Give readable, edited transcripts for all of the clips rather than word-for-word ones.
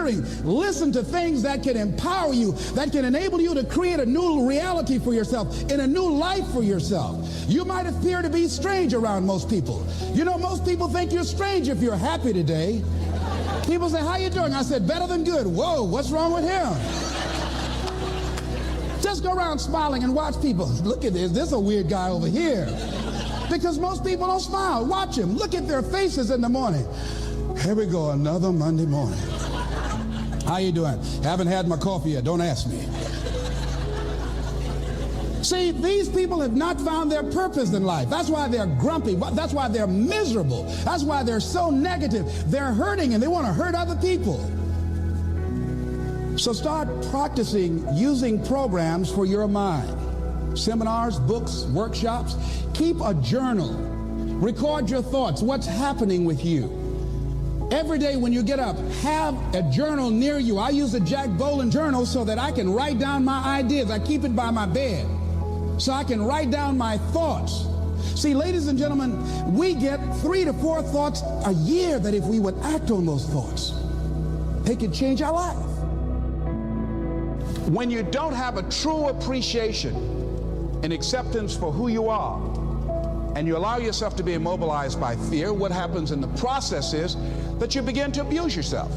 hearing. Listen to things that can empower you, that can enable you to create a new reality for yourself, and a new life for yourself. You might appear to be strange around most people. You know, most people think you're strange if you're happy today. People say, how you doing? I said, better than good. Whoa, what's wrong with him? Just go around smiling and watch people. Look at this. This is a weird guy over here. Because most people don't smile. Watch them. Look at their faces in the morning. Here we go, another Monday morning. How you doing? Haven't had my coffee yet. Don't ask me. See, these people have not found their purpose in life. That's why they're grumpy. That's why they're miserable. That's why they're so negative. They're hurting and they want to hurt other people. So start practicing using programs for your mind. Seminars, books, workshops. Keep a journal. Record your thoughts. What's happening with you? Every day when you get up, have a journal near you. I use a Jack Boland journal so that I can write down my ideas. I keep it by my bed so I can write down my thoughts. See, ladies and gentlemen, we get 3 to 4 thoughts a year that if we would act on those thoughts, they could change our life. When you don't have a true appreciation and acceptance for who you are, and you allow yourself to be immobilized by fear, what happens in the process is that you begin to abuse yourself.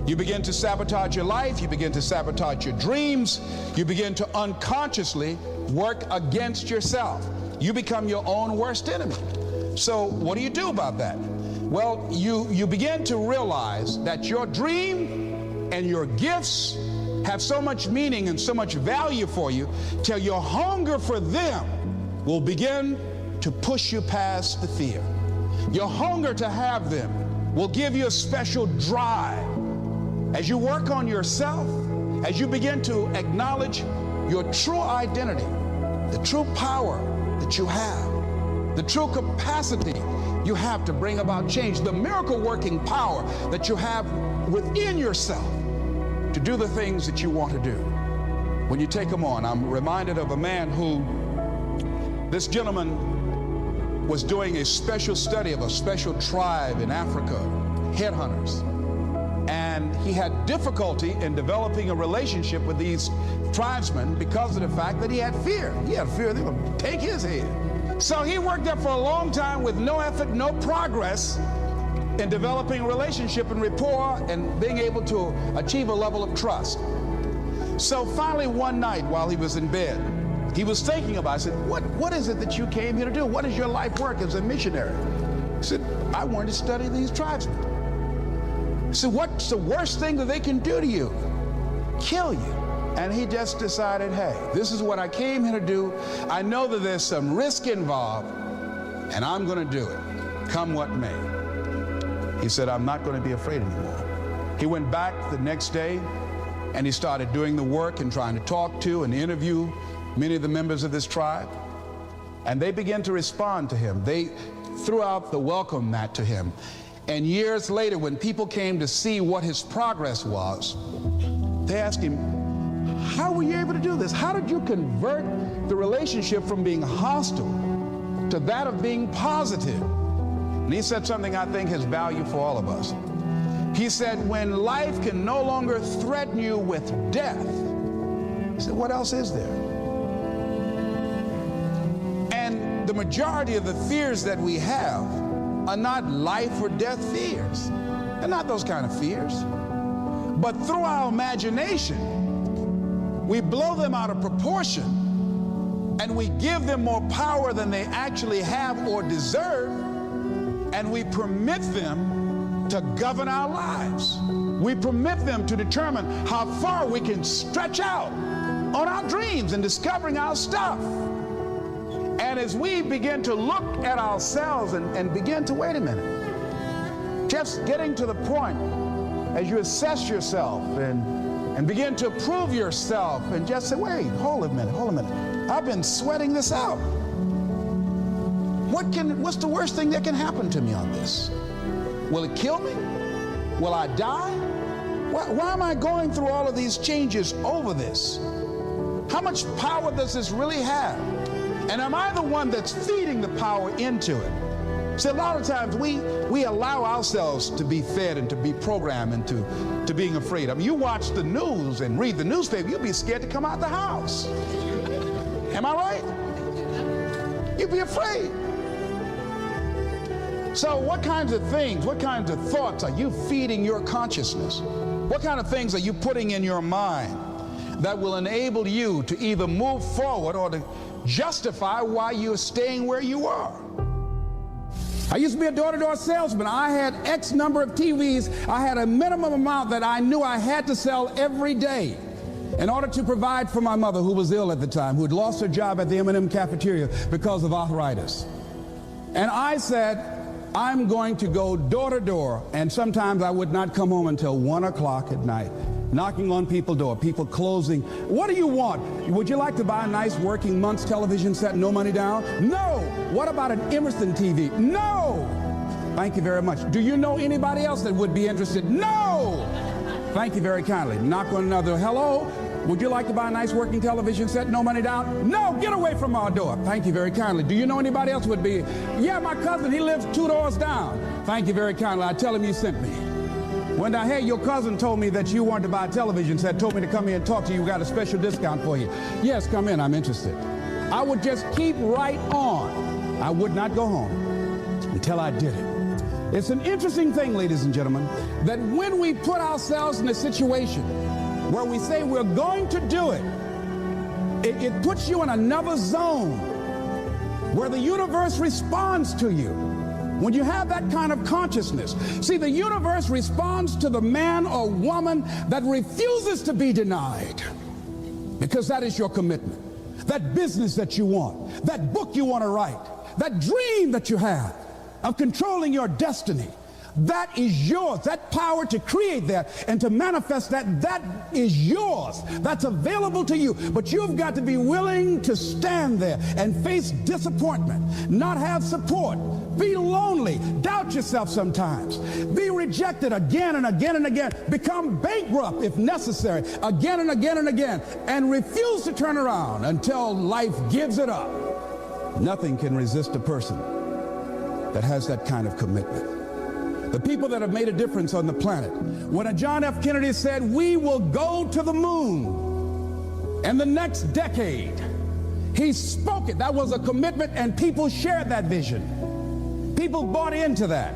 You begin to sabotage your life, you begin to sabotage your dreams, you begin to unconsciously work against yourself. You become your own worst enemy. So what do you do about that? Well, you begin to realize that your dream and your gifts have so much meaning and so much value for you till your hunger for them will begin to push you past the fear. Your hunger to have them will give you a special drive. As you work on yourself, as you begin to acknowledge your true identity, the true power that you have, the true capacity you have to bring about change, the miracle working power that you have within yourself to do the things that you want to do. When you take them on, I'm reminded of a man who, this gentleman was doing a special study of a special tribe in Africa, headhunters. And he had difficulty in developing a relationship with these tribesmen because of the fact that he had fear. He had fear they were going to take his head. So he worked there for a long time with no effort, no progress in developing a relationship and rapport and being able to achieve a level of trust. So finally one night while he was in bed, he was thinking about it. I said, what is it that you came here to do? What is your life work as a missionary? He said, I wanted to study these tribesmen. He said, what's the worst thing that they can do to you? Kill you. And he just decided, hey, this is what I came here to do. I know that there's some risk involved, and I'm going to do it, come what may. He said, I'm not going to be afraid anymore. He went back the next day, and he started doing the work and trying to talk to and interview many of the members of this tribe. And they began to respond to him. They threw out the welcome mat to him. And years later, when people came to see what his progress was, they asked him, how were you able to do this? How did you convert the relationship from being hostile to that of being positive? And he said something I think has value for all of us. He said, when life can no longer threaten you with death, he said, what else is there? And the majority of the fears that we have are not life or death fears. They're not those kind of fears. But through our imagination, we blow them out of proportion and we give them more power than they actually have or deserve, and we permit them to govern our lives. We permit them to determine how far we can stretch out on our dreams and discovering our stuff. And as we begin to look at ourselves and begin to, wait a minute, just getting to the point as you assess yourself and begin to prove yourself and just say, wait, hold a minute. I've been sweating this out. What's the worst thing that can happen to me on this? Will it kill me? Will I die? Why am I going through all of these changes over this? How much power does this really have? And am I the one that's feeding the power into it? See, a lot of times we allow ourselves to be fed and to be programmed into being afraid. I mean, you watch the news and read the newspaper, you'll be scared to come out the house. Am I right? You'll be afraid. So what kinds of things, what kinds of thoughts are you feeding your consciousness? What kind of things are you putting in your mind that will enable you to either move forward or to justify why you're staying where you are? I used to be a door-to-door salesman. I had X number of TVs. I had a minimum amount that I knew I had to sell every day in order to provide for my mother, who was ill at the time, who had lost her job at the M&M cafeteria because of arthritis. And I said, I'm going to go door to door, and sometimes I would not come home until 1 o'clock at night, knocking on people's door, people closing. What do you want? Would you like to buy a nice working month's television set, no money down? No. What about an Emerson TV? No. Thank you very much. Do you know anybody else that would be interested? No. Thank you very kindly. Knock on another. Hello. Would you like to buy a nice working television set, no money down? No, get away from our door. Thank you very kindly. Do you know anybody else would be? Yeah, my cousin, he lives 2 doors down. Thank you very kindly. I tell him you sent me. When I heard your cousin told me that you wanted to buy a television set, told me to come here and talk to you, we got a special discount for you. Yes, come in, I'm interested. I would just keep right on. I would not go home until I did it. It's an interesting thing, ladies and gentlemen, that when we put ourselves in a situation where we say we're going to do it, it puts you in another zone where the universe responds to you. When you have that kind of consciousness, see, the universe responds to the man or woman that refuses to be denied, because that is your commitment. That business that you want, that book you want to write, that dream that you have of controlling your destiny, that is yours. That power to create that and to manifest that, that is yours. That's available to you. But you've got to be willing to stand there and face disappointment, not have support, be lonely, doubt yourself sometimes, be rejected again and again and again, become bankrupt if necessary, again and again and again, and refuse to turn around until life gives it up. Nothing can resist a person that has that kind of commitment. The people that have made a difference on the planet. When John F. Kennedy said, we will go to the moon in the next decade, he spoke it. That was a commitment, and people shared that vision. People bought into that.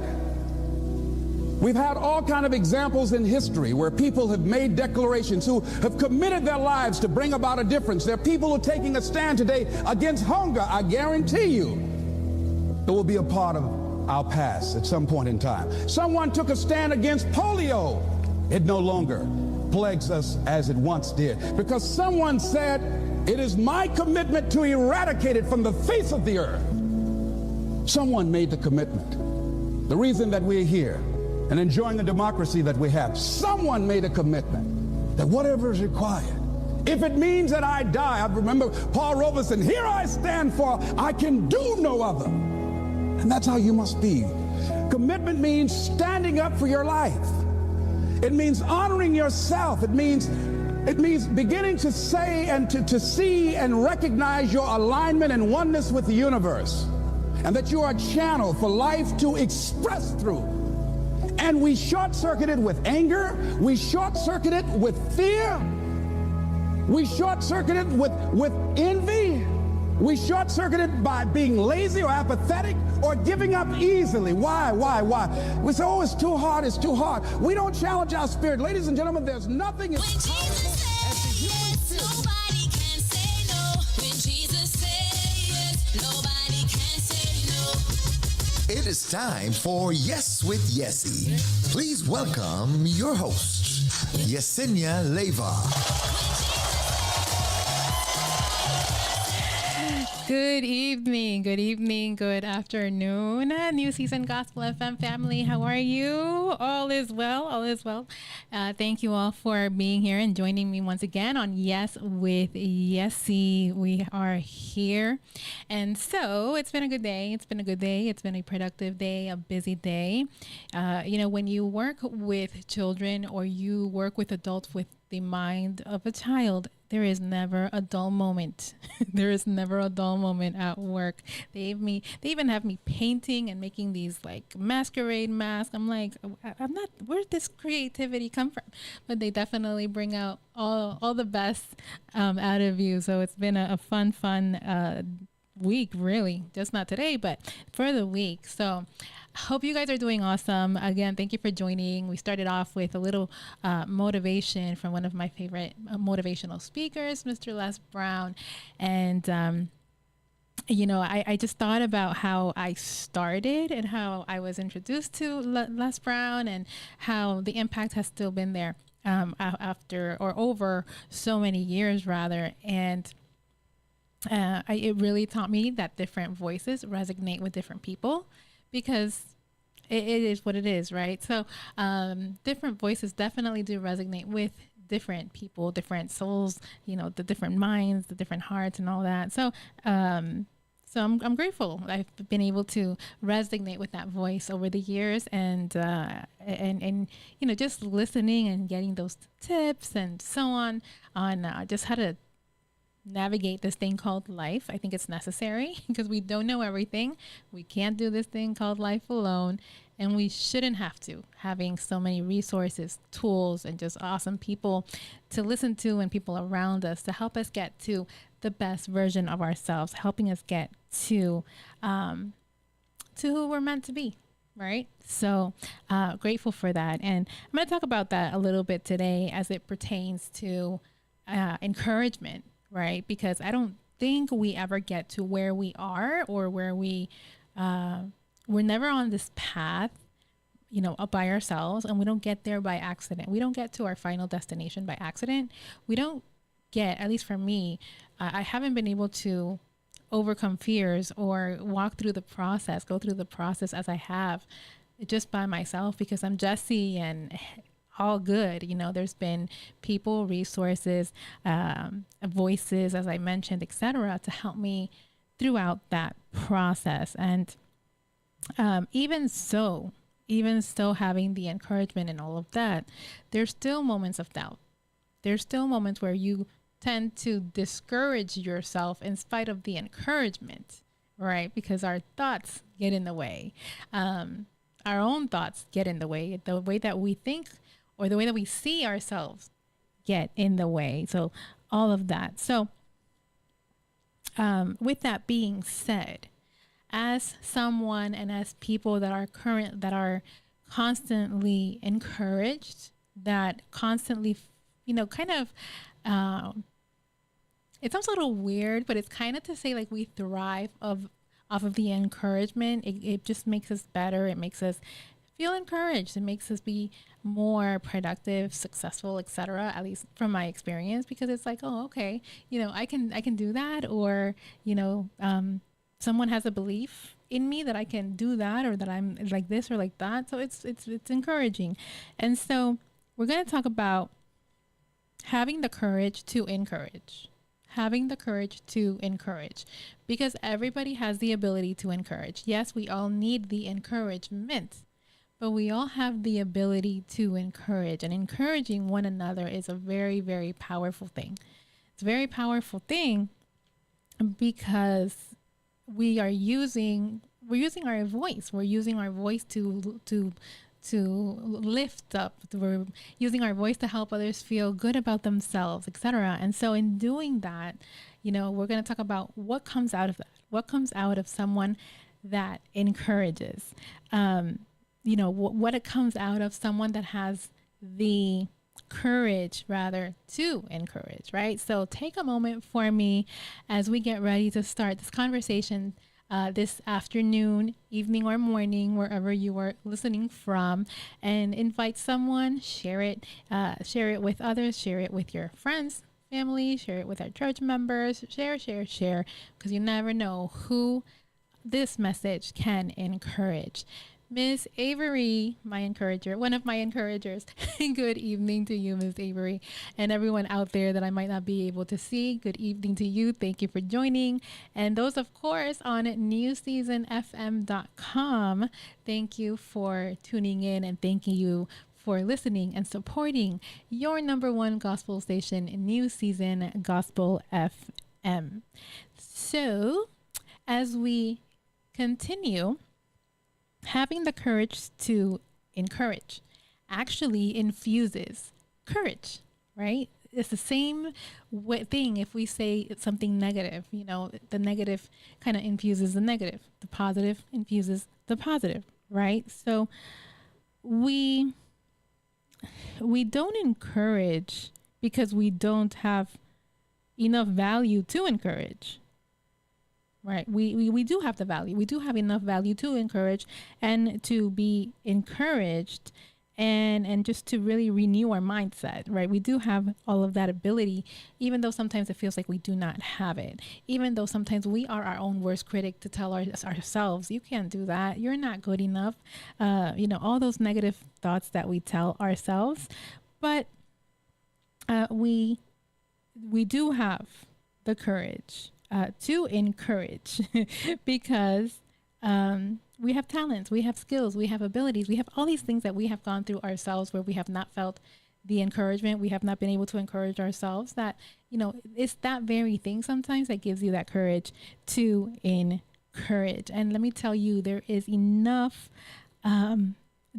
We've had all kinds of examples in history where people have made declarations, who have committed their lives to bring about a difference. There are people who are taking a stand today against hunger. I guarantee you it will be a part of our past at some point in time. Someone took a stand against polio. It no longer plagues us as it once did, because someone said, it is my commitment to eradicate it from the face of the earth. Someone made the commitment. The reason that we're here and enjoying the democracy that we have, someone made a commitment that whatever is required, if it means that I die. I remember Paul Robeson, here I stand, for I can do no other. And that's how you must be. Commitment means standing up for your life. It means honoring yourself. It means beginning to say and to see and recognize your alignment and oneness with the universe, and that you are a channel for life to express through. And we short-circuit it with anger. We short-circuit it with fear. We short-circuit it with envy. We short-circuit it by being lazy or apathetic or giving up easily. Why? We say, oh, it's too hard, it's too hard. We don't challenge our spirit. Ladies and gentlemen, there's nothing as powerful as the human spirit. Nobody can say no. When Jesus says yes, nobody can say no. It is time for Yes with Yessie. Please welcome your host, Yesenia Leva. Good evening, good afternoon, New Season Gospel FM family. How are you? All is well. Thank you all for being here and joining me once again on Yes with Yessie. We are here. And so it's been a good day. It's been a productive day, a busy day. When you work with children or you work with adults with the mind of a child, there is never a dull moment. There is never a dull moment at work. They even have me painting and making these like masquerade masks. I'm like, I'm not, where did this creativity come from? But they definitely bring out all the best out of you. So it's been a fun week, really. Just not today, but for the week. So hope you guys are doing awesome. Again, thank you for joining. We started off with a little motivation from one of my favorite motivational speakers, Mr. Les Brown. And, you know, I just thought about how I started and how I was introduced to Les Brown and how the impact has still been there after or over so many years, rather. And it really taught me that different voices resonate with different people, because it is what it is, right? So different voices definitely do resonate with different people, different souls, you know, the different minds, the different hearts and all that. So so I'm grateful I've been able to resonate with that voice over the years, and you know, just listening and getting those tips and so on just how to navigate this thing called life. I think it's necessary because we don't know everything. We can't do this thing called life alone, and we shouldn't have to, having so many resources, tools, and just awesome people to listen to and people around us to help us get to the best version of ourselves, helping us get to who we're meant to be. Right. So grateful for that. And I'm going to talk about that a little bit today as it pertains to encouragement. Right. Because I don't think we ever get to where we are, or where we're never on this path, you know, up by ourselves, and we don't get there by accident. We don't get to our final destination by accident. We don't get, at least for me, I haven't been able to overcome fears or go through the process as I have just by myself, because I'm Jessie and all good. You know, there's been people, resources, voices, as I mentioned, etc., to help me throughout that process. And even so having the encouragement and all of that, there's still moments of doubt. There's still moments where you tend to discourage yourself in spite of the encouragement, right? Because our thoughts get in the way. Our own thoughts get in the way. The way that we think, or the way that we see ourselves, get in the way. So all of that. So with that being said, as someone and as people that are constantly encouraged, that constantly, you know, kind of, it sounds a little weird, but it's kind of to say like we thrive off of the encouragement. It just makes us better. It makes us feel encouraged. It makes us be more productive, successful, etc. At least from my experience, because it's like, oh, okay, you know, I can do that, or you know, someone has a belief in me that I can do that, or that I'm like this or like that. So it's encouraging. And so we're going to talk about having the courage to encourage. Having the courage to encourage, because everybody has the ability to encourage. Yes, we all need the encouragement, but we all have the ability to encourage, and encouraging one another is a very, very powerful thing. It's a very powerful thing because we're using our voice. We're using our voice to lift up. We're using our voice to help others feel good about themselves, etc. And so in doing that, you know, we're going to talk about what comes out of that. What comes out of someone that encourages. You know, what it comes out of someone that has the courage, rather, to encourage, right? So take a moment for me as we get ready to start this conversation this afternoon, evening, or morning, wherever you are listening from, and invite someone, share it with others, share it with your friends, family, share it with our church members, share, because you never know who this message can encourage. Miss Avery, my encourager, one of my encouragers. Good evening to you, Miss Avery, and everyone out there that I might not be able to see. Good evening to you. Thank you for joining. And those, of course, on newseasonfm.com, thank you for tuning in, and thank you for listening and supporting your number one gospel station, New Season Gospel FM. So, as we continue, having the courage to encourage actually infuses courage, right? It's the same thing if we say it's something negative, the negative kind of infuses the negative, the positive infuses the positive, right? So we don't encourage because we don't have enough value to encourage. Right. We do have the value. We do have enough value to encourage and to be encouraged and just to really renew our mindset. Right. We do have all of that ability, even though sometimes it feels like we do not have it. Even though sometimes we are our own worst critic to tell ourselves, you can't do that. You're not good enough. All those negative thoughts that we tell ourselves. But we do have the courage to encourage because we have talents, we have skills, we have abilities, we have all these things that we have gone through ourselves where we have not felt the encouragement. We have not been able to encourage ourselves. That, it's that very thing sometimes that gives you that courage to encourage. And let me tell you, there is enough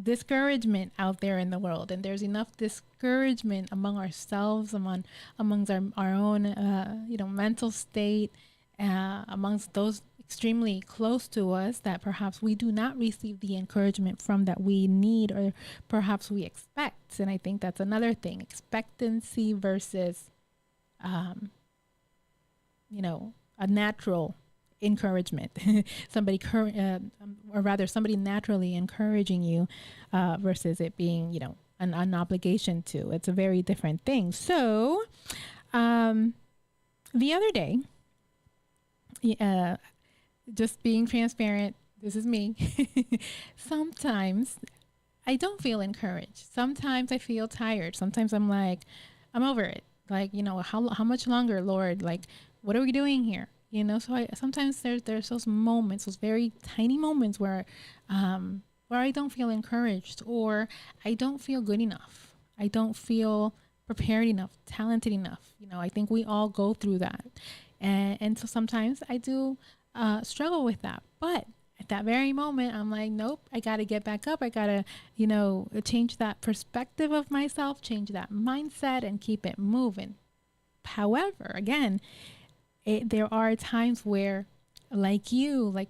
discouragement out there in the world, and there's enough discouragement among ourselves, amongst our own mental state, amongst those extremely close to us, that perhaps we do not receive the encouragement from that we need or perhaps we expect. And I think that's another thing, expectancy versus a natural encouragement. somebody naturally encouraging you versus it being an obligation to. It's a very different thing. So the other day, just being transparent, this is me. Sometimes I don't feel encouraged. Sometimes I feel tired. Sometimes I'm like, I'm over it. Like, how much longer, Lord? Like, what are we doing here? So sometimes there's those moments, those very tiny moments where I don't feel encouraged, or I don't feel good enough. I don't feel prepared enough, talented enough. I think we all go through that. And so sometimes I do struggle with that. But at that very moment, I'm like, nope, I got to get back up. I got to, change that perspective of myself, change that mindset, and keep it moving. However, again, there are times where, like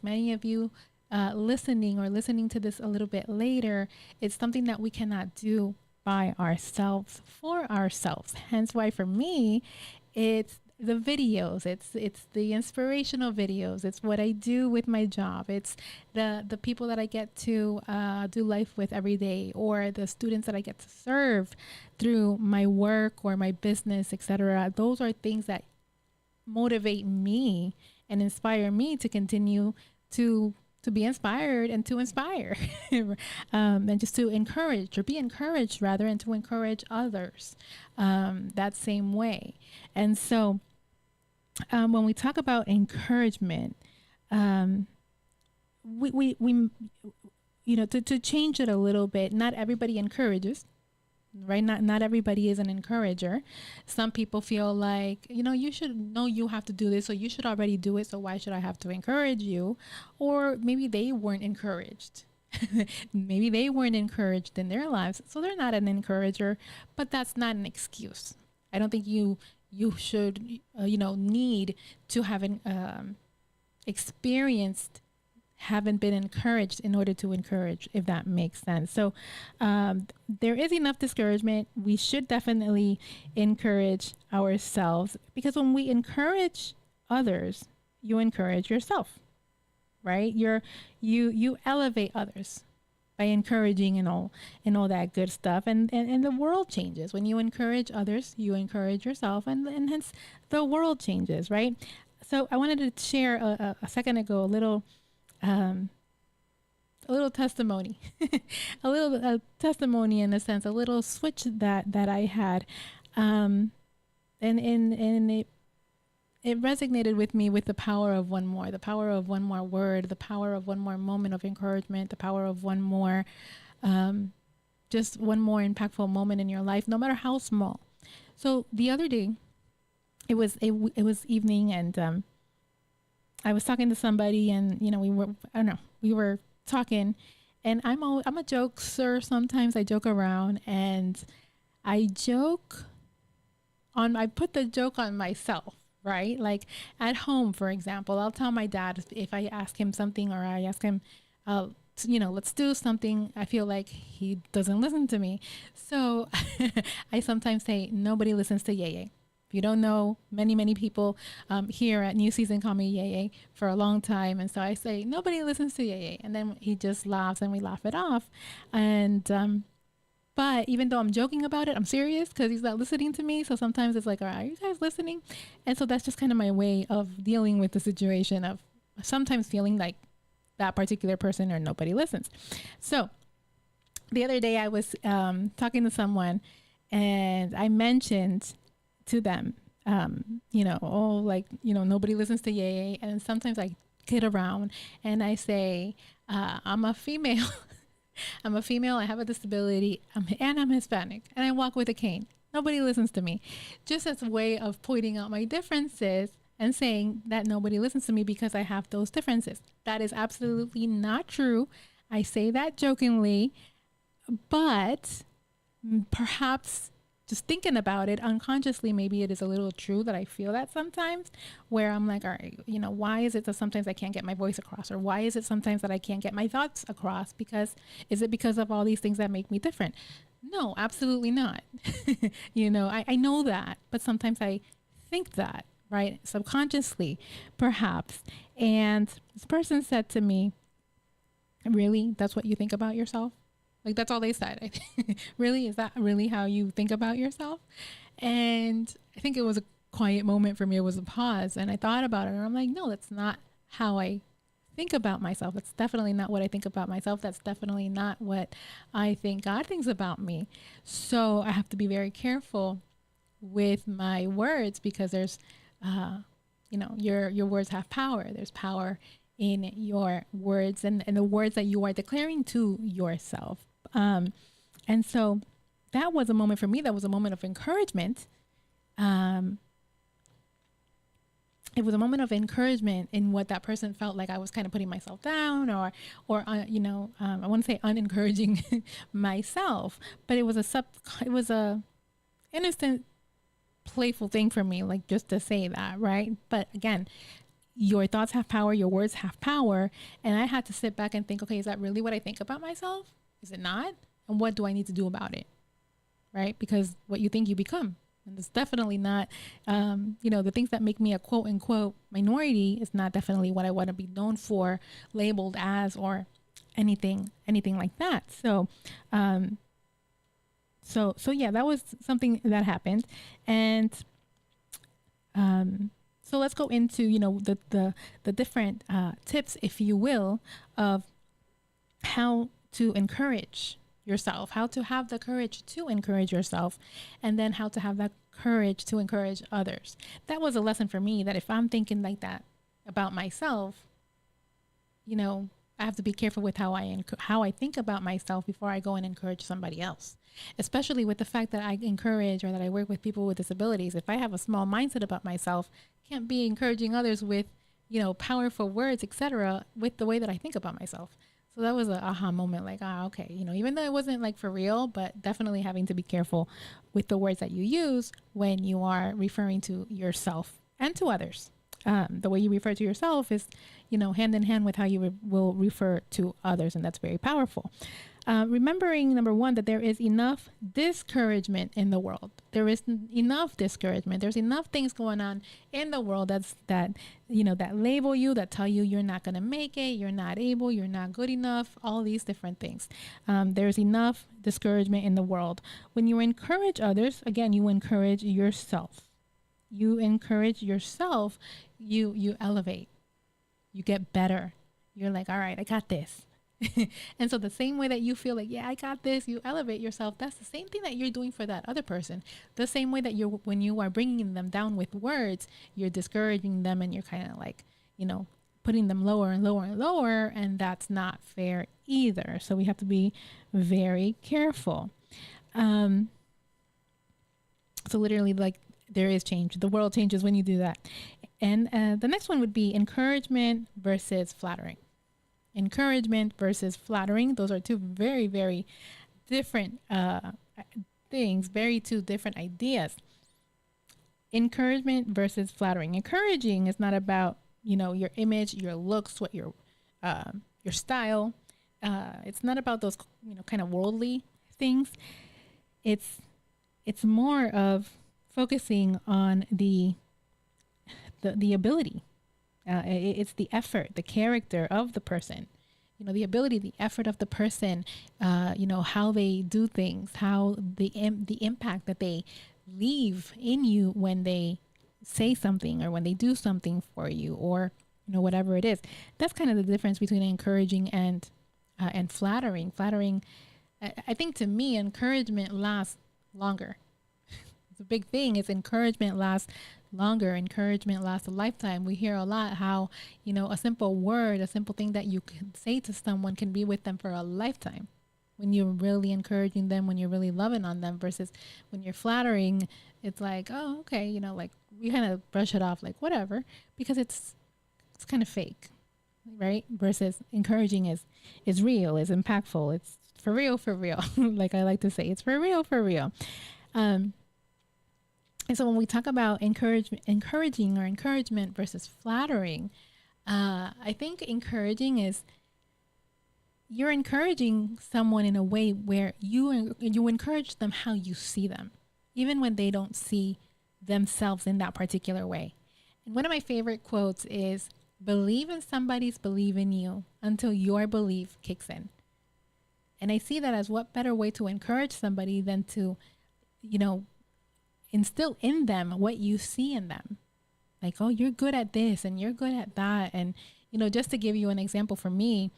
many of you listening to this a little bit later, it's something that we cannot do by ourselves, for ourselves. Hence why for me, it's the videos, it's the inspirational videos, it's what I do with my job, it's the people that I get to do life with every day, or the students that I get to serve through my work or my business, etc. Those are things that motivate me and inspire me to continue to be inspired and to inspire and just to encourage, or be encouraged rather, and to encourage others that same way. And so when we talk about encouragement, we to change it a little bit, not everybody encourages, right? Not everybody is an encourager. Some people feel like, you should know you have to do this, so you should already do it, so why should I have to encourage you? Or maybe they weren't encouraged. Maybe they weren't encouraged in their lives, so they're not an encourager. But that's not an excuse. I don't think you should need to have experienced, haven't been encouraged in order to encourage, if that makes sense. So there is enough discouragement. We should definitely encourage ourselves, because when we encourage others, you encourage yourself, right? You elevate others by encouraging and all that good stuff, and the world changes. When you encourage others, you encourage yourself, and hence the world changes, right? So I wanted to share a second ago a little testimony, a testimony in a sense, a little switch that I had, and it resonated with me, with the power of one more, the power of one more word, the power of one more moment of encouragement, the power of one more just one more impactful moment in your life, no matter how small. So the other day, it was evening, and I was talking to somebody, and we were talking, and I'm a jokester. Sometimes I joke around, and I put the joke on myself, right? Like at home, for example, I'll tell my dad if I ask him something, or I ask him, let's do something. I feel like he doesn't listen to me. So I sometimes say, nobody listens to Yeye. If you don't know, many people here at New Season call me Yeye for a long time. And so I say, nobody listens to Yeye. And then he just laughs, and we laugh it off. And, but even though I'm joking about it, I'm serious because he's not listening to me. So sometimes it's like, all right, are you guys listening? And so that's just kind of my way of dealing with the situation of sometimes feeling like that particular person or nobody listens. So the other day I was talking to someone, and I mentioned to them, nobody listens to Yay. And sometimes I kid around and I say, I'm a female. I'm a female. I have a disability, and I'm Hispanic, and I walk with a cane. Nobody listens to me. Just as a way of pointing out my differences and saying that nobody listens to me because I have those differences. That is absolutely not true. I say that jokingly, but perhaps just thinking about it unconsciously, maybe it is a little true that I feel that sometimes, where I'm like, all right, why is it that sometimes I can't get my voice across? Or why is it sometimes that I can't get my thoughts across? Is it because of all these things that make me different? No, absolutely not. I know that, but sometimes I think that, right? Subconsciously, perhaps. And this person said to me, really? That's what you think about yourself? Like, that's all they said. Really? Is that really how you think about yourself? And I think it was a quiet moment for me. It was a pause. And I thought about it. And I'm like, no, that's not how I think about myself. That's definitely not what I think about myself. That's definitely not what I think God thinks about me. So I have to be very careful with my words, because there's, your words have power. There's power in your words and the words that you are declaring to yourself. And so that was a moment for me. That was a moment of encouragement. It was a moment of encouragement in what that person felt like I was kind of putting myself down, or I want to say unencouraging myself, but it was a innocent, playful thing for me, like just to say that, right? But again, your thoughts have power, your words have power. And I had to sit back and think, okay, is that really what I think about myself? Is it not? And what do I need to do about it? Right? Because what you think, you become. And it's definitely not, the things that make me a quote unquote minority is not definitely what I want to be known for, labeled as, or anything like that. So yeah, that was something that happened. And, so let's go into, the different tips, if you will, of how to encourage yourself, how to have the courage to encourage yourself, and then how to have that courage to encourage others. That was a lesson for me, that if I'm thinking like that about myself, I have to be careful with how I think about myself before I go and encourage somebody else, especially with the fact that I encourage, or that I work with people with disabilities. If I have a small mindset about myself, I can't be encouraging others with, powerful words, etc., with the way that I think about myself. So that was an aha moment, like, okay, even though it wasn't like for real, but definitely having to be careful with the words that you use when you are referring to yourself and to others. The way you refer to yourself is, hand in hand with how you will refer to others. And that's very powerful. Remembering, number one, that there is enough discouragement in the world. There is enough discouragement. There's enough things going on in the world that label you, that tell you you're not going to make it, you're not able, you're not good enough, all these different things. There's enough discouragement in the world. When you encourage others, again, you encourage yourself. You encourage yourself, you elevate, you get better. You're like, all right, I got this. And so the same way that you feel like, yeah, I got this, you elevate yourself. That's the same thing that you're doing for that other person. The same way that when you are bringing them down with words, you're discouraging them, and you're kind of like, putting them lower and lower and lower, and that's not fair either. So we have to be very careful. So literally, like, there is change. The world changes when you do that. And the next one would be encouragement versus flattering. Encouragement versus flattering. Those are two very, very different things, two different ideas. Encouragement versus flattering. Encouraging is not about, your image, your looks, what your style. It's not about those, kind of worldly things. It's more of focusing on the ability. It's the effort, the character of the person, the ability, the effort of the person, how they do things, how the impact that they leave in you when they say something or when they do something for you, or, whatever it is. That's kind of the difference between encouraging and flattering. Flattering, I think, to me, encouragement lasts longer. The big thing is encouragement lasts longer. Encouragement lasts a lifetime. We hear a lot how, a simple word, a simple thing that you can say to someone can be with them for a lifetime. When you're really encouraging them, when you're really loving on them, versus when you're flattering, it's like, oh, okay, like we kind of brush it off like whatever, because it's kind of fake, right? Versus encouraging is real, is impactful, it's for real, like I like to say, it's for real. And so when we talk about encouraging or encouragement versus flattering, I think encouraging is you're encouraging someone in a way where you encourage them how you see them, even when they don't see themselves in that particular way. And one of my favorite quotes is, believe in somebody's believe in you until your belief kicks in. And I see that as what better way to encourage somebody than to, instill in them what you see in them. Like, oh, you're good at this and you're good at that. And, just to give you an example for me,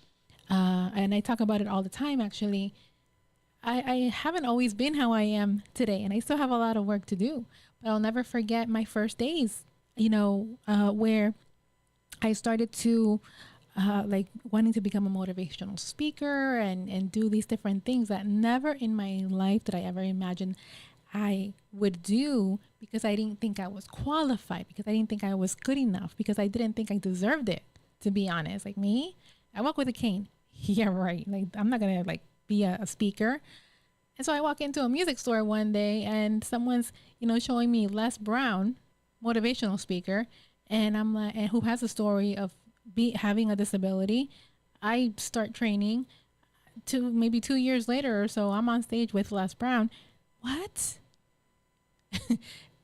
and I talk about it all the time, actually, I haven't always been how I am today, and I still have a lot of work to do. But I'll never forget my first days, where I started to like wanting to become a motivational speaker and do these different things that never in my life did I ever imagine I would do, because I didn't think I was qualified, because I didn't think I was good enough, because I didn't think I deserved it, to be honest. Like me, I walk with a cane. Yeah, right. Like, I'm not going to be a speaker. And so I walk into a music store one day and someone's, showing me Les Brown, motivational speaker. And I'm like, and who has a story of having a disability. I start training maybe 2 years later or so, I'm on stage with Les Brown. What?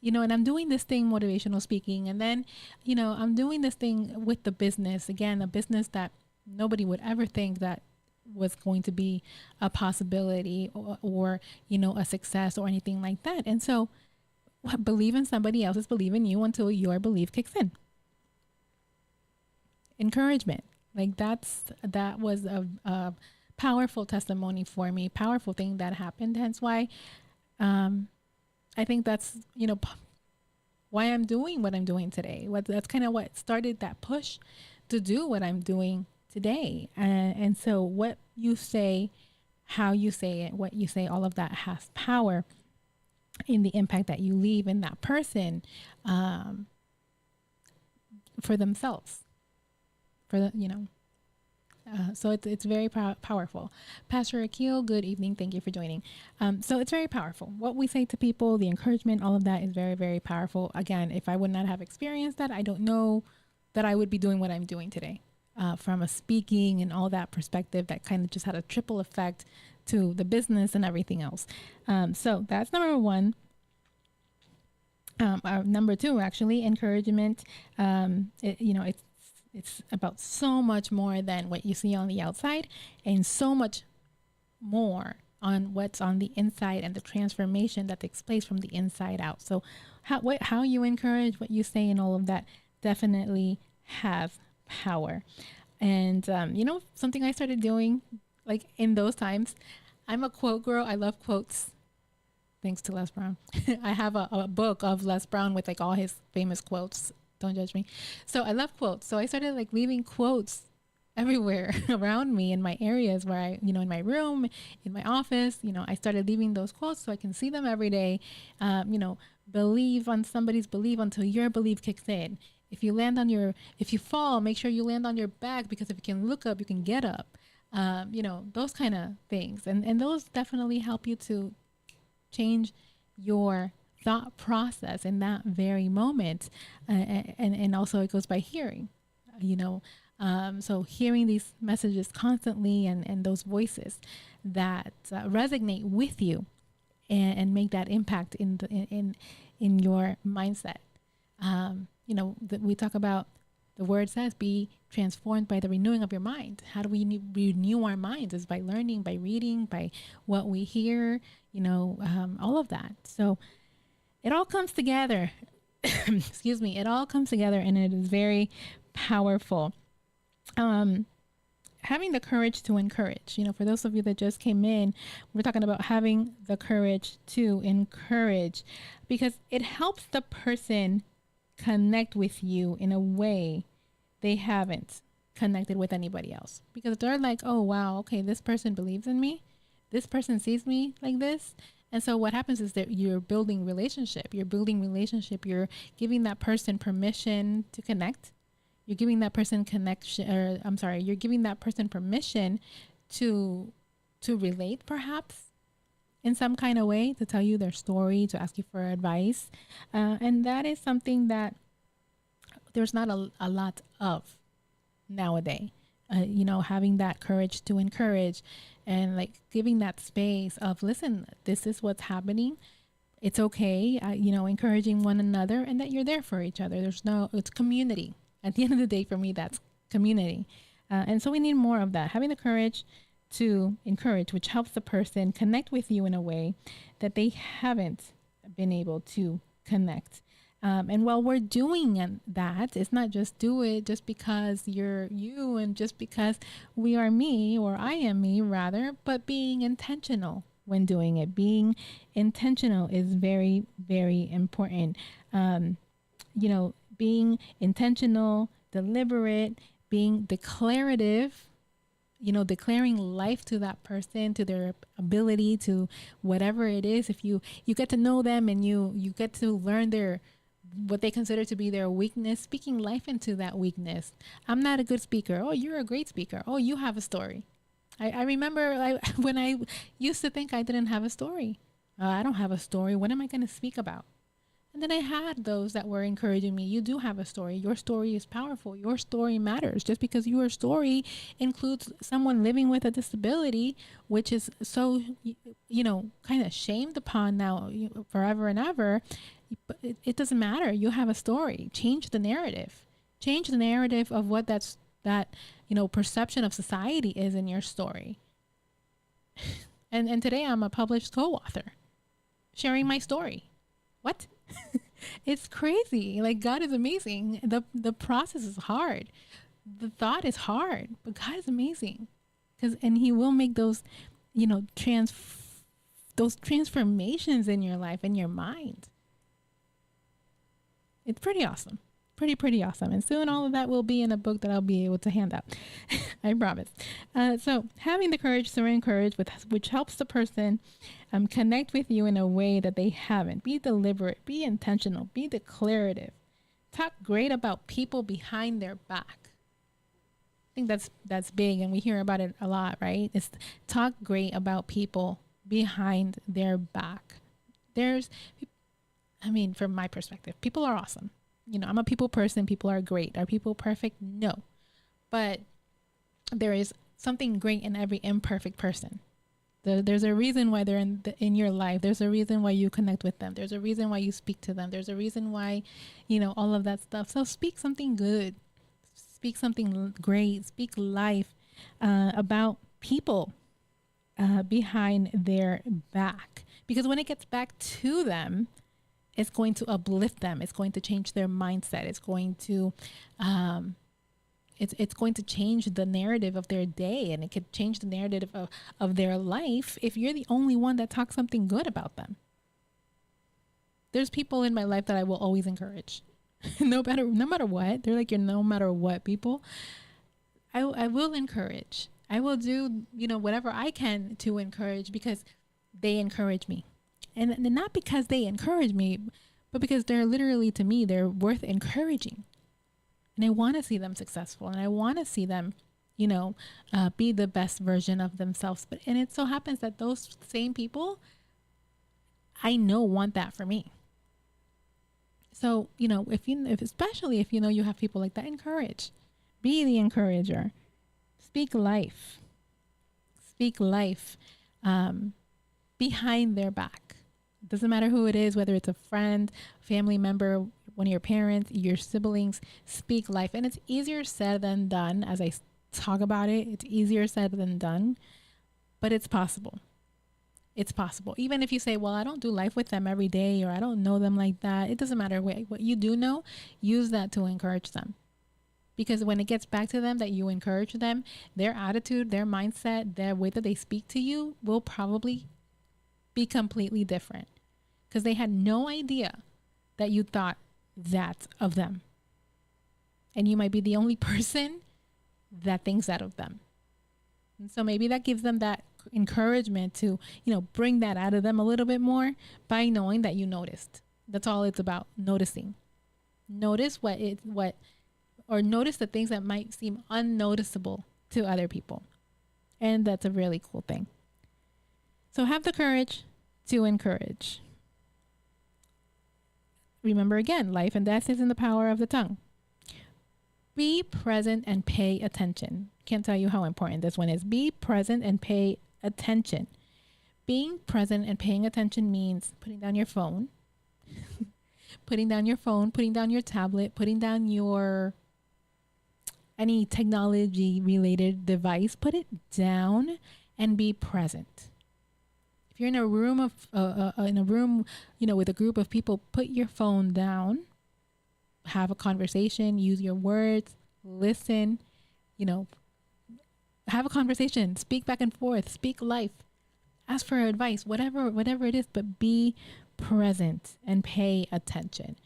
And I'm doing this thing, motivational speaking. And then, I'm doing this thing with the business, again, a business that nobody would ever think that was going to be a possibility or a success or anything like that. And so believe in somebody else's believe in you until your belief kicks in. Encouragement. Like that was a powerful testimony for me, powerful thing that happened. Hence why, I think that's, why I'm doing what I'm doing today. That's kind of what started that push to do what I'm doing today. And so what you say, how you say it, what you say, all of that has power in the impact that you leave in that person, for themselves, so it's very powerful. Pastor Akil, good evening. Thank you for joining. So it's very powerful. What we say to people, the encouragement, all of that is very, very powerful. Again, if I would not have experienced that, I don't know that I would be doing what I'm doing today. From a speaking and all that perspective, that kind of just had a triple effect to the business and everything else. So that's number one. Number two, actually, encouragement. It's about so much more than what you see on the outside, and so much more on what's on the inside and the transformation that takes place from the inside out. So how you encourage, what you say, and all of that definitely has power. And something I started doing, like in those times, I'm a quote girl. I love quotes. Thanks to Les Brown. I have a book of Les Brown with like all his famous quotes Don't judge me. So I love quotes. So I started like leaving quotes everywhere around me in my areas where I, in my room, in my office, I started leaving those quotes so I can see them every day. Believe on somebody's belief until your belief kicks in. If you fall, make sure you land on your back, because if you can look up, you can get up. Those kind of things. And those definitely help you to change your thought process in that very moment. And also it goes by hearing, so hearing these messages constantly and those voices that resonate with you and make that impact in your mindset. We talk about, the word says, be transformed by the renewing of your mind. How do we renew our minds? Is by learning, by reading, by what we hear, all of that. So it all comes together. Excuse me. It all comes together, and it is very powerful. Having the courage to encourage, for those of you that just came in, we're talking about having the courage to encourage, because it helps the person connect with you in a way they haven't connected with anybody else, because they're like, oh, wow, okay, this person believes in me. This person sees me like this. And so what happens is that you're building relationship. You're giving that person permission to connect. You're giving that person you're giving that person permission to relate, perhaps in some kind of way, to tell you their story, to ask you for advice. And that is something that there's not a lot of nowadays. Having that courage to encourage, and like giving that space of, listen, this is what's happening. It's okay. Encouraging one another, and that you're there for each other. It's community. At the end of the day, for me, that's community. And so we need more of that. Having the courage to encourage, which helps the person connect with you in a way that they haven't been able to connect. And while we're doing that, it's not just do it just because you're you and just because we are me, or I am me rather, but being intentional when doing it. Being intentional is very, very important. Being intentional, deliberate, being declarative, declaring life to that person, to their ability, to whatever it is. If you get to know them and you get to learn what they consider to be their weakness, speaking life into that weakness. I'm not a good speaker. Oh, you're a great speaker. Oh, you have a story. I remember when I used to think I didn't have a story. I don't have a story. What am I going to speak about? And then I had those that were encouraging me. You do have a story. Your story is powerful. Your story matters. Just because your story includes someone living with a disability, which is so, kind of shamed upon now forever and ever, but it doesn't matter. You have a story. Change the narrative. Change the narrative of what that perception of society is in your story. And today I'm a published co-author sharing my story. What? It's crazy. Like, God is amazing. The process is hard. The thought is hard, but God is amazing. And he will make those, those transformations in your life, in your mind. It's pretty awesome. Pretty awesome. And soon all of that will be in a book that I'll be able to hand out. I promise. So having the courage to encourage, which helps the person connect with you in a way that they haven't. Be deliberate, be intentional, be declarative. Talk great about people behind their back. I think that's big, and we hear about it a lot, right? It's talk great about people behind their back. From my perspective, people are awesome. I'm a people person. People are great. Are people perfect? No. But there is something great in every imperfect person. There's a reason why they're in your life. There's a reason why you connect with them. There's a reason why you speak to them. There's a reason why, all of that stuff. So speak something good. Speak something great. Speak life about people behind their back. Because when it gets back to them, it's going to uplift them. It's going to change their mindset. It's going to it's going to change the narrative of their day, and it could change the narrative of their life if you're the only one that talks something good about them. There's people in my life that I will always encourage. no matter what. They're like your no matter what people. I will encourage. I will do, whatever I can to encourage because they encourage me. And not because they encourage me, but because they're literally, to me, they're worth encouraging. And I want to see them successful, and I want to see them, be the best version of themselves. And it so happens that those same people, I know, want that for me. So, especially if you have people like that, encourage. Be the encourager. Speak life. Speak life behind their back. It doesn't matter who it is, whether it's a friend, family member, one of your parents, your siblings. Speak life. And it's easier said than done. As I talk about it, it's easier said than done, but it's possible. It's possible. Even if you say, well, I don't do life with them every day, or I don't know them like that. It doesn't matter what you do know. Use that to encourage them. Because when it gets back to them that you encourage them, their attitude, their mindset, their way that they speak to you will probably be completely different. Because they had no idea that you thought that of them. And you might be the only person that thinks that of them. And so maybe that gives them that encouragement to, bring that out of them a little bit more by knowing that you noticed. That's all it's about, noticing. Notice or notice the things that might seem unnoticeable to other people. And that's a really cool thing. So have the courage to encourage. Remember again, life and death is in the power of the tongue. Be present and pay attention. Can't tell you how important this one is. Be present and pay attention. Being present and paying attention means putting down your phone, putting down your tablet, putting down any technology related device, put it down and be present. If you're in a room with a group of people, put your phone down, have a conversation, use your words, listen, have a conversation, speak back and forth, speak life, ask for advice, whatever it is, but be present and pay attention.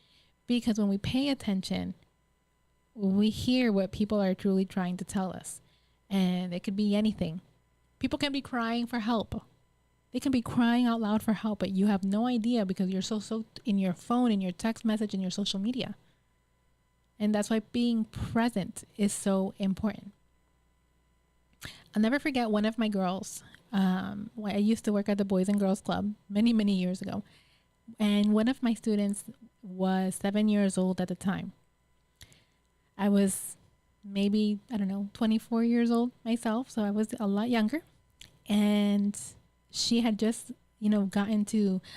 Because when we pay attention, we hear what people are truly trying to tell us. And it could be anything. People can be crying for help. They can be crying out loud for help, but you have no idea because you're so in your phone, in your text message, in your social media. And that's why being present is so important. I'll never forget one of my girls. I used to work at the Boys and Girls Club many, many years ago. And one of my students was 7 years old at the time. I was maybe, 24 years old myself. So I was a lot younger. And she had just,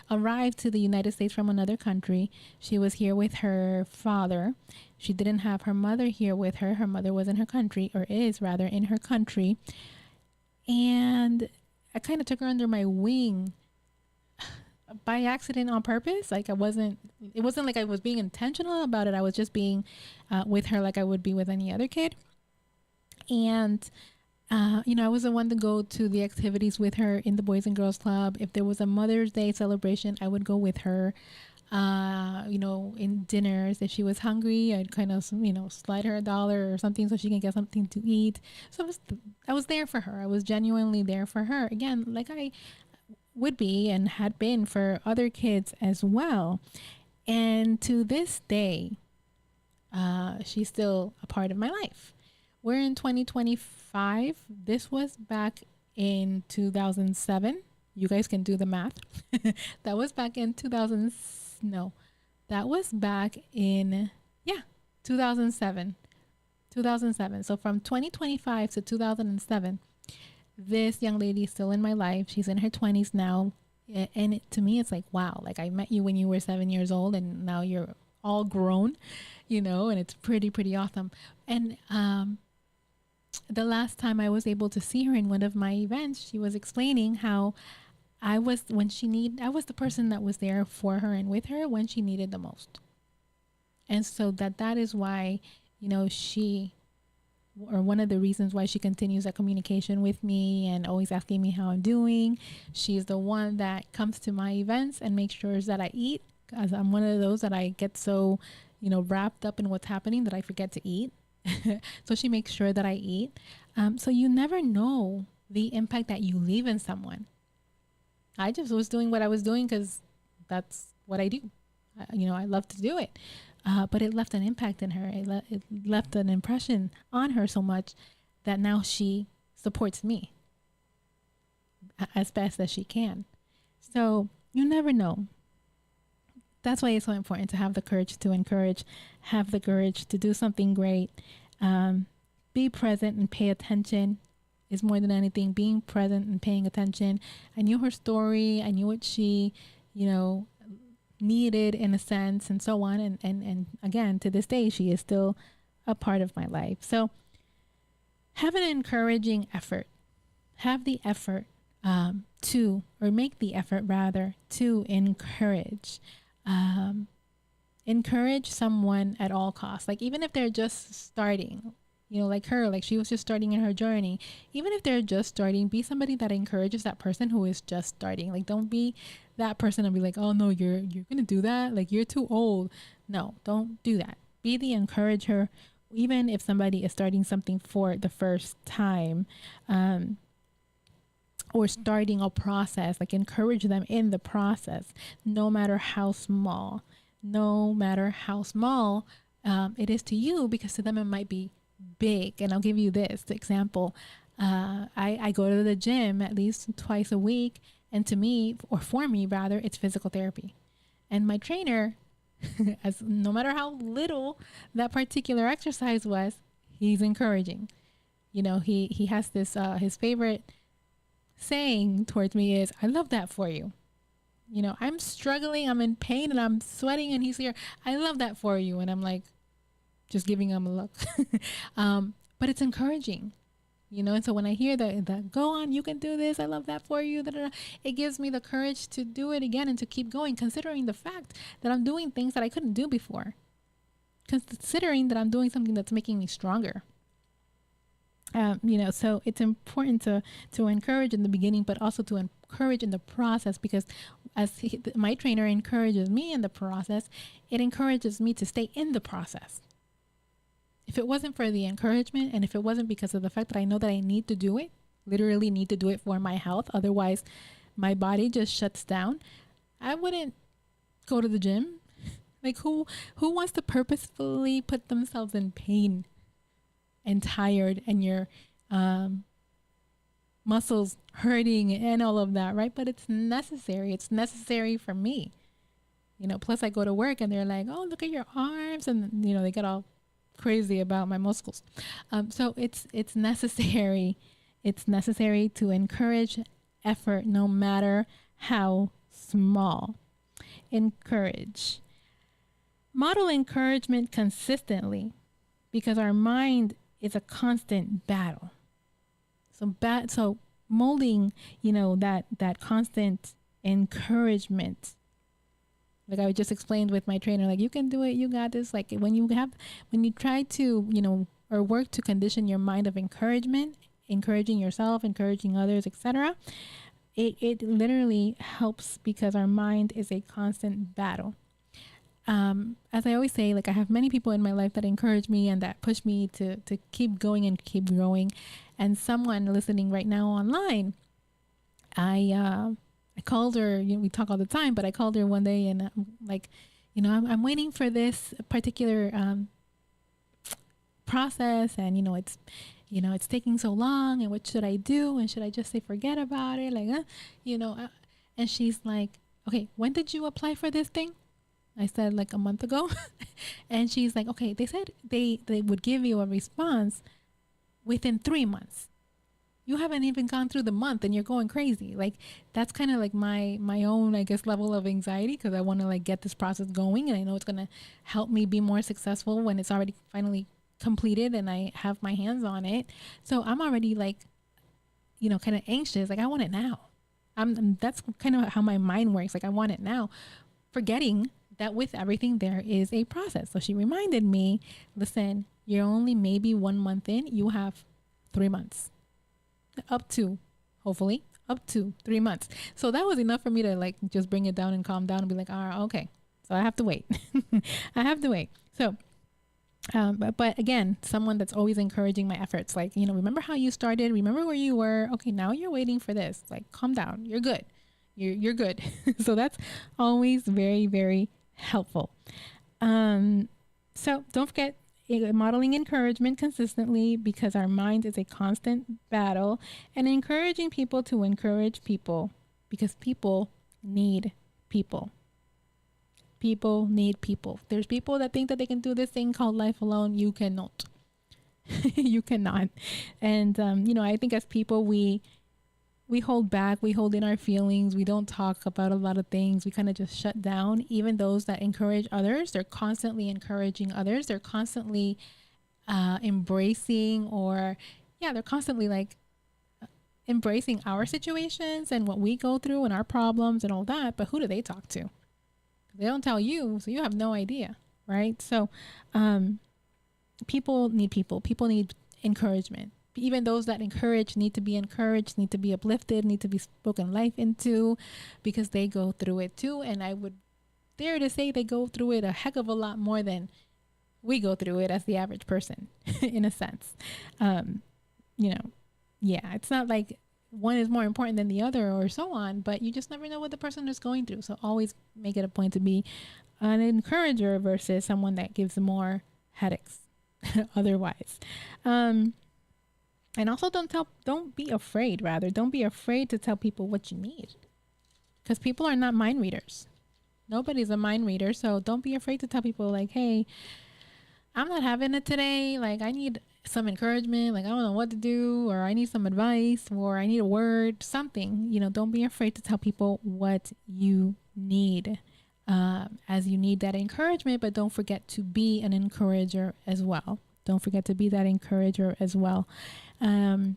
arrived to the United States from another country. She was here with her father. She didn't have her mother here with her. Her mother was in her country, or is rather in her country. And I kind of took her under my wing by accident on purpose. It wasn't like I was being intentional about it. I was just being with her like I would be with any other kid. And I was the one to go to the activities with her in the Boys and Girls Club. If there was a Mother's Day celebration, I would go with her, in dinners. If she was hungry, I'd kind of, slide her $1 or something so she can get something to eat. So I was there for her. I was genuinely there for her. Again, like I would be and had been for other kids as well. And to this day, she's still a part of my life. We're in 2025. This was back in 2007. You guys can do the math. That was back in 2000. No, that was back in, 2007. 2007. So from 2025 to 2007, this young lady is still in my life. She's in her 20s now. And to me, it's like, wow, like I met you when you were 7 years old and now you're all grown, and it's pretty, pretty awesome. And, the last time I was able to see her in one of my events, she was explaining how I was the person that was there for her and with her when she needed the most. And so that is why, one of the reasons why she continues that communication with me and always asking me how I'm doing. She's the one that comes to my events and makes sure that I eat, because I'm one of those that I get so wrapped up in what's happening that I forget to eat. So she makes sure that I eat. So you never know the impact that you leave in someone. I just was doing what I was doing because that's what I do. I love to do it. But it left an impact in her. It left an impression on her so much that now she supports me as best as she can. So you never know. That's why it's so important to have the courage to encourage, have the courage to do something great. Be present and pay attention is more than anything. Being present and paying attention. I knew her story. I knew what she, needed in a sense and so on. And again, to this day, she is still a part of my life. So have an encouraging effort. Have the effort make the effort rather to encourage. Encourage someone at all costs. Like even if they're just starting, like her, like she was just starting in her journey. Even if they're just starting, be somebody that encourages that person who is just starting. Like don't be that person and be like, oh no, you're gonna do that. Like you're too old. No, don't do that. Be the encourager. Even if somebody is starting something for the first time, or starting a process, like encourage them in the process, no matter how small it is to you, because to them it might be big. And I'll give you this example. I go to the gym at least twice a week, and to me, or for me rather, it's physical therapy. And my trainer, as no matter how little that particular exercise was, he's encouraging. He has this his favorite saying towards me is, I love that for you. I'm struggling, I'm in pain, and I'm sweating, and he's here, I love that for you. And I'm like, just giving him a look. But it's encouraging, and so when I hear that go on, you can do this, I love that for you, it gives me the courage to do it again and to keep going, considering the fact that I'm doing things that I couldn't do before, considering that I'm doing something that's making me stronger. So it's important to encourage in the beginning, but also to encourage in the process, because my trainer encourages me in the process, it encourages me to stay in the process. If it wasn't for the encouragement, and if it wasn't because of the fact that I know that I need to do it, literally need to do it for my health, otherwise my body just shuts down, I wouldn't go to the gym. Like who wants to purposefully put themselves in pain and tired and your muscles hurting and all of that, right? But it's necessary. It's necessary for me. Plus I go to work and they're like, oh, look at your arms. And, they get all crazy about my muscles. So it's necessary. It's necessary to encourage effort, no matter how small. Encourage. Model encouragement consistently, because our mind is a constant battle. So molding, that constant encouragement, like I just explained with my trainer, like you can do it, you got this. Like when you try to, or work to condition your mind of encouragement, encouraging yourself, encouraging others, etc., it literally helps, because our mind is a constant battle. As I always say, like I have many people in my life that encourage me and that push me to keep going and keep growing. And someone listening right now online, I called her, we talk all the time, but I called her one day and I'm like, I'm waiting for this particular process, and it's taking so long, and what should I do? And should I just say forget about it? Like, and she's like, okay, when did you apply for this thing? I said like a month ago. And she's like, okay, they said they would give you a response within 3 months. You haven't even gone through the month and you're going crazy. Like that's kind of like my own, I guess, level of anxiety, because I want to like get this process going, and I know it's going to help me be more successful when it's already finally completed and I have my hands on it. So I'm already like, kind of anxious. Like I want it now. That's kind of how my mind works. Like I want it now, forgetting that with everything there is a process. So she reminded me, listen, you're only maybe 1 month in, you have 3 months, hopefully up to 3 months. So that was enough for me to like just bring it down and calm down and be like, all right, okay, so I have to wait. I have to wait. So, but again, someone that's always encouraging my efforts. Like, remember how you started? Remember where you were? Okay, now you're waiting for this. Like, calm down. You're good. You're good. So that's always very, very helpful. So don't forget modeling encouragement consistently, because our mind is a constant battle, and encouraging people to encourage people, because people need people. People need people. There's people that think that they can do this thing called life alone. You cannot. You cannot. And, I think as people, we hold back, we hold in our feelings, we don't talk about a lot of things, we kind of just shut down. Even those that encourage others, they're constantly encouraging others, they're constantly embracing, or they're constantly like embracing our situations and what we go through and our problems and all that. But who do they talk to? They don't tell you, so you have no idea, right? So people need people. People need encouragement. Even those that encourage need to be encouraged, need to be uplifted, need to be spoken life into, because they go through it too. And I would dare to say they go through it a heck of a lot more than we go through it as the average person, in a sense. It's not like one is more important than the other or so on, but you just never know what the person is going through. So always make it a point to be an encourager versus someone that gives more headaches otherwise. And also don't be afraid to tell people what you need, because people are not mind readers. Nobody's a mind reader. So don't be afraid to tell people like, hey, I'm not having it today. Like, I need some encouragement. Like, I don't know what to do, or I need some advice, or I need a word, something. Don't be afraid to tell people what you need, as you need that encouragement. But don't forget to be an encourager as well. Don't forget to be that encourager as well. As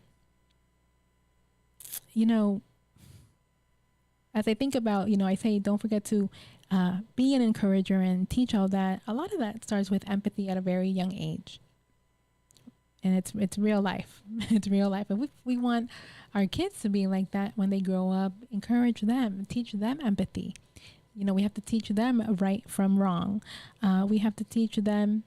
I think about, I say don't forget to be an encourager and teach all that. A lot of that starts with empathy at a very young age. And it's real life. It's real life. And we want our kids to be like that when they grow up. Encourage them, teach them empathy. We have to teach them right from wrong. We have to teach them,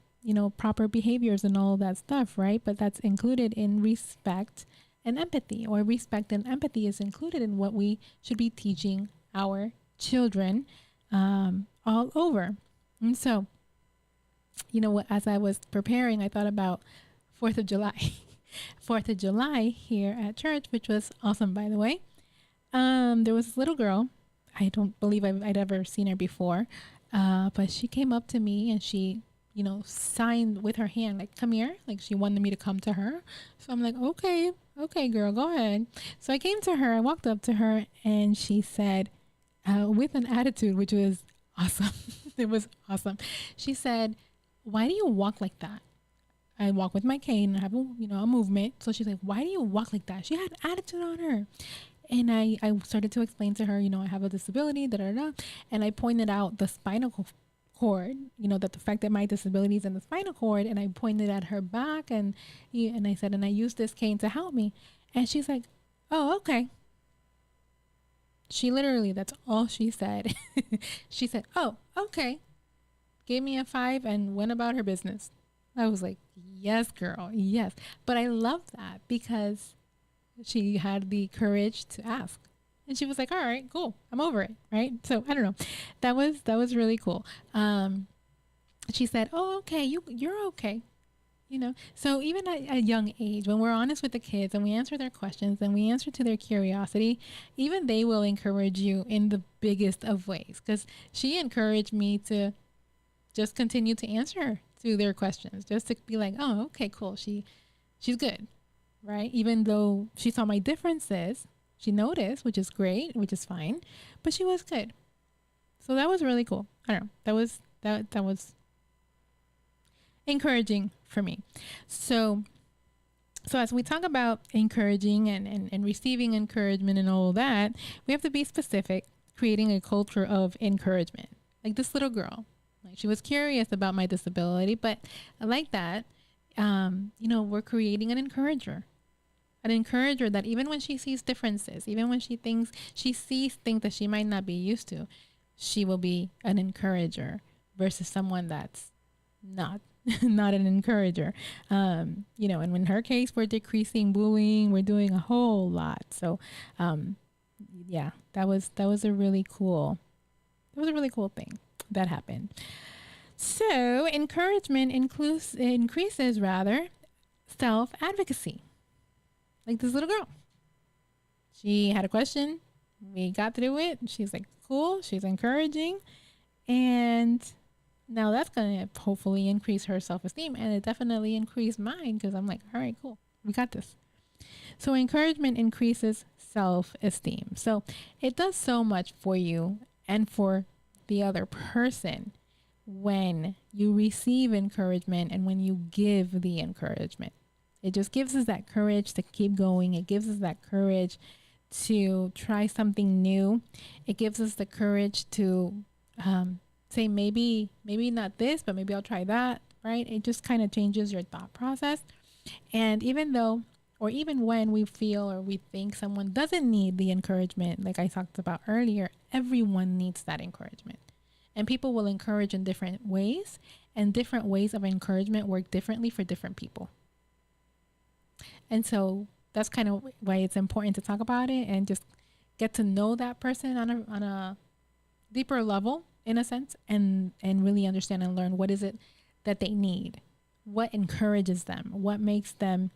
proper behaviors and all that stuff, right? But that's included in respect and empathy, or respect and empathy is included in what we should be teaching our children all over. And so, as I was preparing, I thought about 4th of July. 4th of July here at church, which was awesome, by the way. There was this little girl. I don't believe I'd ever seen her before. But she came up to me and she, signed with her hand, like, come here. Like, she wanted me to come to her. So I'm like, okay, girl, go ahead. So I came to her, I walked up to her, and she said, with an attitude, which was awesome. It was awesome. She said, why do you walk like that? I walk with my cane. I have a movement. So she's like, why do you walk like that? She had attitude on her. And I started to explain to her, I have a disability, and I pointed out the spinal cord, that the fact that my disability is in the spinal cord, and I pointed at her back, and I said, and I use this cane to help me. And she's like, oh, okay. She literally, that's all she said. She said, oh, okay. Gave me a 5 and went about her business. I was like, yes, girl, yes. But I love that because she had the courage to ask. And she was like, all right, cool. I'm over it. Right. So I don't know. That was really cool. She said, oh, okay. You're okay. So even at a young age, when we're honest with the kids and we answer their questions and we answer to their curiosity, even they will encourage you in the biggest of ways. Because she encouraged me to just continue to answer to their questions, just to be like, oh, okay, cool. She's good. Right. Even though she saw my differences, she noticed, which is great, which is fine, but she was good. So that was really cool. I don't know. That was encouraging for me. So as we talk about encouraging and receiving encouragement and all that, we have to be specific, creating a culture of encouragement. Like this little girl, like she was curious about my disability, but I like that. We're creating an encourager that even when she sees differences, even when she sees things that she might not be used to, she will be an encourager versus someone that's not not an encourager. You know, and in her case, we're decreasing bullying. We're doing a whole lot. So, yeah, that was a really cool thing that happened. So encouragement increases rather self advocacy. Like this little girl, she had a question. We got through it. She's like, cool. She's encouraging, and now that's going to hopefully increase her self-esteem, and it definitely increased mine because I'm like, all right, cool. We got this. So encouragement increases self-esteem. So it does so much for you and for the other person when you receive encouragement and when you give the encouragement. It just gives us that courage to keep going. It gives us that courage to try something new. It gives us the courage to say maybe not this, but maybe I'll try that, right? It just kind of changes your thought process. And even when we feel or we think someone doesn't need the encouragement, like I talked about earlier, everyone needs that encouragement. And people will encourage in different ways, and different ways of encouragement work differently for different people. And so that's kind of why it's important to talk about it and just get to know that person on a deeper level, in a sense, and really understand and learn what is it that they need, what encourages them, what makes them,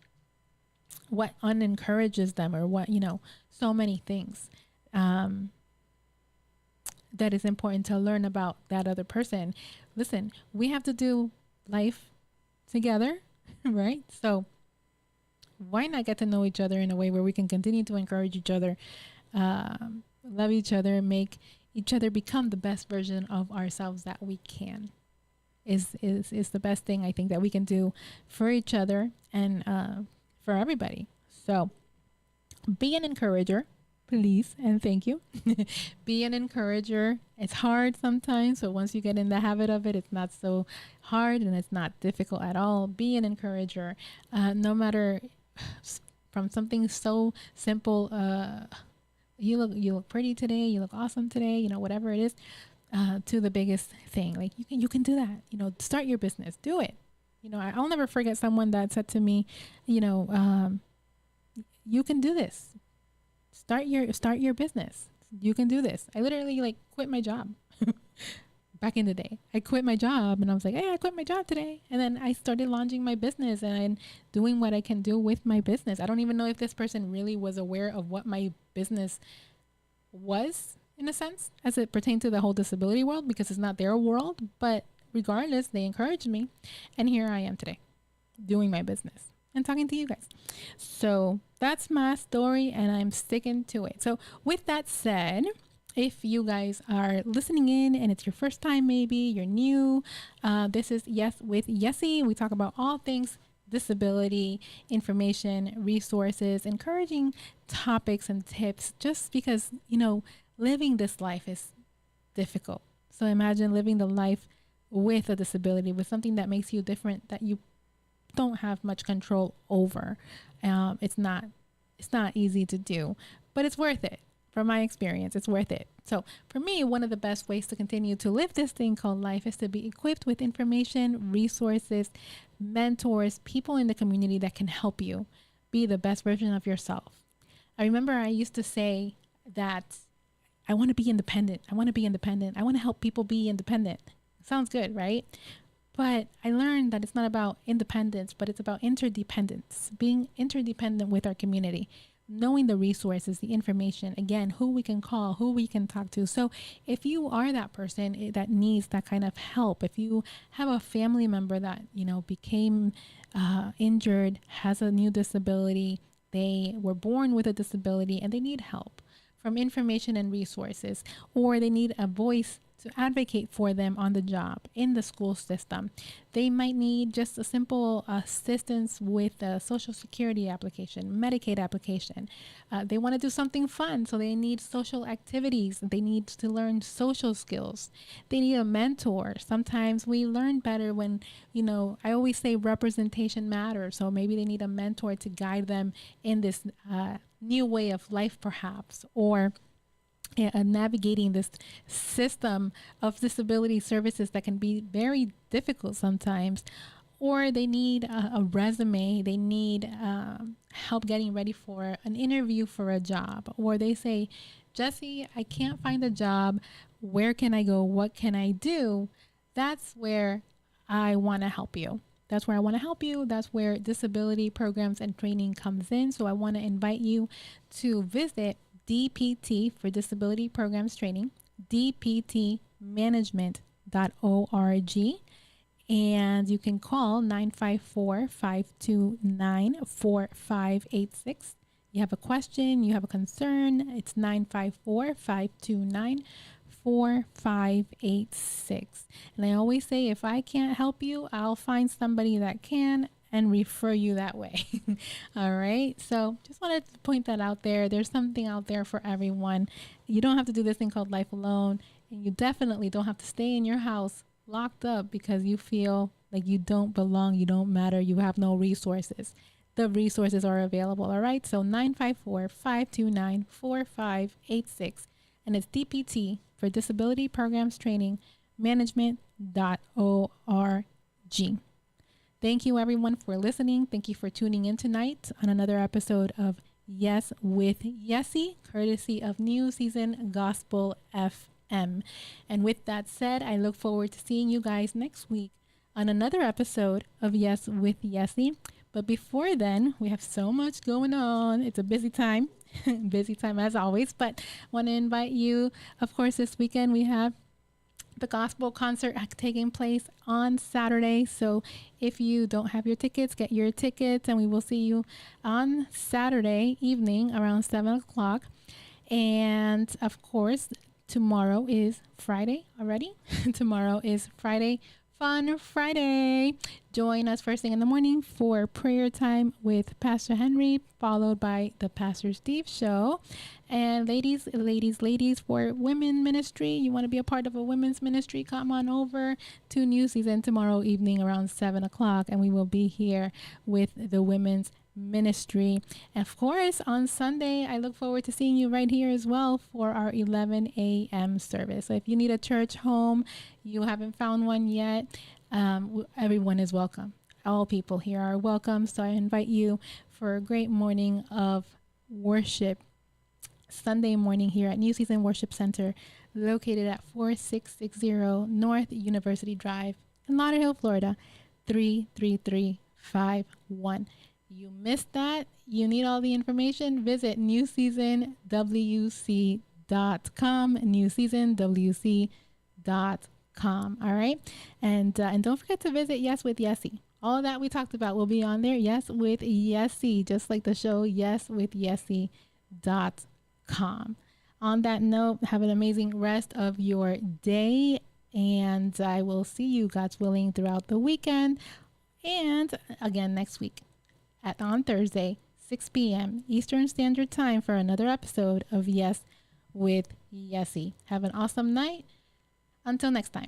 what unencourages them, or what, so many things that is important to learn about that other person. Listen, we have to do life together, right? So why not get to know each other in a way where we can continue to encourage each other, love each other, make each other become the best version of ourselves that we can, is the best thing I think that we can do for each other and for everybody. So be an encourager, please, and thank you. Be an encourager. It's hard sometimes, but once you get in the habit of it, it's not so hard and it's not difficult at all. Be an encourager, no matter from something so simple. You look pretty today. You look awesome today. Whatever it is, to the biggest thing. Like you can do that. Start your business. Do it. I'll never forget someone that said to me, you can do this. Start your business. You can do this. I literally quit my job. Back in the day, I quit my job and I was like, hey, I quit my job today. And then I started launching my business and I'm doing what I can do with my business. I don't even know if this person really was aware of what my business was, in a sense, as it pertained to the whole disability world, because it's not their world. But regardless, they encouraged me. And here I am today doing my business and talking to you guys. So that's my story and I'm sticking to it. So with that said, if you guys are listening in and it's your first time, maybe you're new, this is Yes with Yessie. We talk about all things disability, information, resources, encouraging topics and tips, just because, living this life is difficult. So imagine living the life with a disability, with something that makes you different, that you don't have much control over. It's not easy to do, but it's worth it. From my experience, it's worth it. So for me, one of the best ways to continue to live this thing called life is to be equipped with information, resources, mentors, people in the community that can help you be the best version of yourself. I remember I used to say that I want to be independent. I want to be independent. I want to help people be independent. Sounds good, right? But I learned that it's not about independence, but it's about interdependence, being interdependent with our community, knowing the resources, the information, again, who we can call, who we can talk to. So if you are that person that needs that kind of help, if you have a family member that, became injured, has a new disability, they were born with a disability and they need help from information and resources, or they need a voice to advocate for them on the job, in the school system. They might need just a simple assistance with a Social Security application, Medicaid application. They want to do something fun, so they need social activities. They need to learn social skills. They need a mentor. Sometimes we learn better when, I always say representation matters. So maybe they need a mentor to guide them in this new way of life, perhaps, or navigating this system of disability services that can be very difficult sometimes, or they need a resume, they need help getting ready for an interview for a job, or they say, Jesse, I can't find a job. Where can I go? What can I do? That's where I want to help you. That's where I want to help you. That's where disability programs and training comes in. So I want to invite you to visit DPT for Disability Programs Training, dptmanagement.org. And you can call 954-529-4586. You have a question, you have a concern, it's 954-529-4586. And I always say, if I can't help you, I'll find somebody that can and refer you that way. All right. So just wanted to point that out there. There's something out there for everyone. You don't have to do this thing called life alone. And you definitely don't have to stay in your house locked up because you feel like you don't belong, you don't matter, you have no resources. The resources are available. All right. So 954-529-4586. And it's DPT for Disability Programs Training Management.org. Thank you, everyone, for listening. Thank you for tuning in tonight on another episode of Yes with Yessie, courtesy of New Season Gospel FM. And with that said, I look forward to seeing you guys next week on another episode of Yes with Yessie. But before then, we have so much going on. It's a busy time, busy time as always. But I want to invite you, of course, this weekend we have the gospel concert taking place on Saturday. So if you don't have your tickets, get your tickets, and we will see you on Saturday evening around 7 o'clock. And of course, tomorrow is Friday already. Tomorrow is Friday, Fun Friday. Join us first thing in the morning for prayer time with Pastor Henry, followed by the Pastor Steve show. And ladies, for women ministry, you want to be a part of a women's ministry, come on over to New Season tomorrow evening around 7 o'clock. And we will be here with the women's ministry. And of course, on Sunday, I look forward to seeing you right here as well for our 11 a.m. service. So if you need a church home, you haven't found one yet, everyone is welcome. All people here are welcome. So I invite you for a great morning of worship Sunday morning here at New Season Worship Center, located at 4660 North University Drive in Lauderhill, Florida, 33351. You missed that? You need all the information? Visit newseasonwc.com, newseasonwc.com. All right. And don't forget to visit Yes with Yessie. All that we talked about will be on there. Yes with Yessie, just like the show yeswithyessie.com. On that note, have an amazing rest of your day, and I will see you, God's willing, throughout the weekend and again next week on Thursday, 6 p.m. Eastern Standard Time for another episode of Yes with Yessie. Have an awesome night. Until next time.